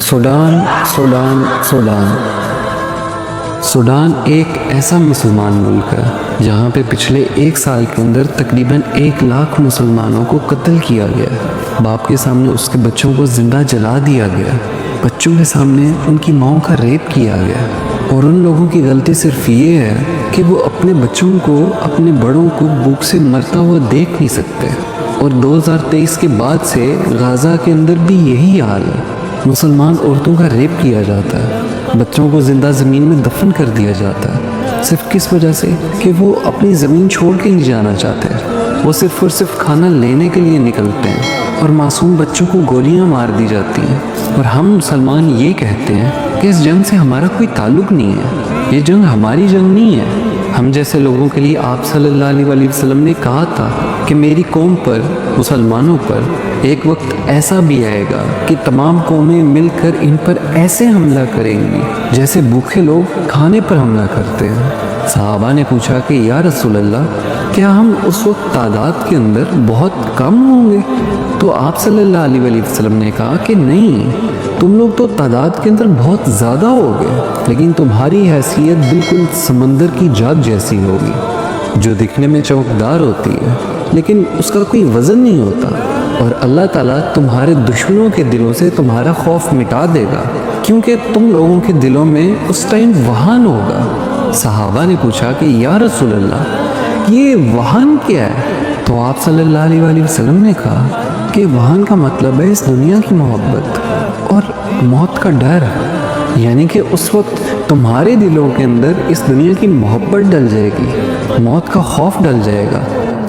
Sudan Sudan Sudan Sudan ایک ایسا مسلمان ملک ہے جہاں پہ پچھلے 1 سال کے اندر تقریباً 1 لاکھ مسلمانوں کو قتل کیا گیا ہے۔ باپ کے سامنے اس کے بچوں کو زندہ جلا دیا گیا، بچوں کے سامنے ان کی ماؤں کا ریپ کیا گیا، اور ان لوگوں کی غلطی صرف یہ ہے کہ وہ اپنے بچوں کو، اپنے بڑوں کو بھوک سے مرتا ہوا دیکھ نہیں سکتے۔ اور 2023 کے بعد سے غزہ کے اندر بھی یہی حال ہے۔ مسلمان عورتوں کا ریپ کیا جاتا ہے، بچوں کو زندہ زمین میں دفن کر دیا جاتا ہے، صرف کس وجہ سے کہ وہ اپنی زمین چھوڑ کے نہیں جانا چاہتے، وہ صرف اور صرف کھانا لینے کے لیے نکلتے ہیں، اور معصوم بچوں کو گولیاں مار دی جاتی ہیں۔ اور ہم مسلمان یہ کہتے ہیں کہ اس جنگ سے ہمارا کوئی تعلق نہیں ہے، یہ جنگ ہماری جنگ نہیں ہے۔ ہم جیسے لوگوں کے لیے آپ صلی اللہ علیہ وسلم نے کہا تھا کہ میری قوم پر، مسلمانوں پر ایک وقت ایسا بھی آئے گا کہ تمام قومیں مل کر ان پر ایسے حملہ کریں گی جیسے بھوکے لوگ کھانے پر حملہ کرتے ہیں۔ صحابہ نے پوچھا کہ یا رسول اللہ، کیا ہم اس وقت تعداد کے اندر بہت کم ہوں گے؟ تو آپ صلی اللہ علیہ وسلم نے کہا کہ نہیں، تم لوگ تو تعداد کے اندر بہت زیادہ ہوگے، لیکن تمہاری حیثیت بالکل سمندر کی جھاگ جیسی ہوگی، جو دکھنے میں چمکدار ہوتی ہے لیکن اس کا کوئی وزن نہیں ہوتا، اور اللہ تعالیٰ تمہارے دشمنوں کے دلوں سے تمہارا خوف مٹا دے گا، کیونکہ تم لوگوں کے دلوں میں اس ٹائم وہن ہوگا۔ صحابہ نے پوچھا کہ یا رسول اللہ، یہ وہن کیا ہے؟ تو آپ صلی اللہ علیہ وسلم نے کہا کہ وہن کا مطلب ہے اس دنیا کی محبت اور موت کا ڈر، یعنی کہ اس وقت تمہارے دلوں کے اندر اس دنیا کی محبت ڈل جائے گی، موت کا خوف ڈل جائے گا۔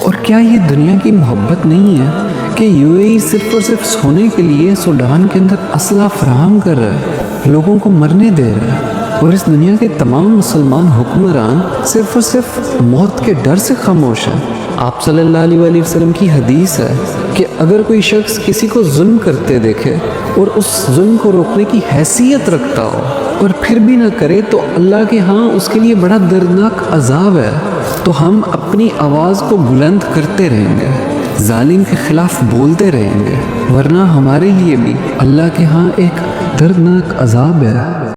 اور کیا یہ دنیا کی محبت نہیں ہے کہ UAE صرف اور صرف سونے کے لیے سوڈان کے اندر اسلحہ فراہم کر رہا ہے، لوگوں کو مرنے دے رہا ہے، اور اس دنیا کے تمام مسلمان حکمران صرف اور صرف موت کے ڈر سے خاموش ہیں۔ آپ صلی اللہ علیہ وسلم کی حدیث ہے کہ اگر کوئی شخص کسی کو ظلم کرتے دیکھے اور اس ظلم کو روکنے کی حیثیت رکھتا ہو اور پھر بھی نہ کرے تو اللہ کے ہاں اس کے لیے بڑا دردناک عذاب ہے۔ تو ہم اپنی آواز کو بلند کرتے رہیں گے، ظالم کے خلاف بولتے رہیں گے، ورنہ ہمارے لیے بھی اللہ کے ہاں ایک دردناک عذاب ہے۔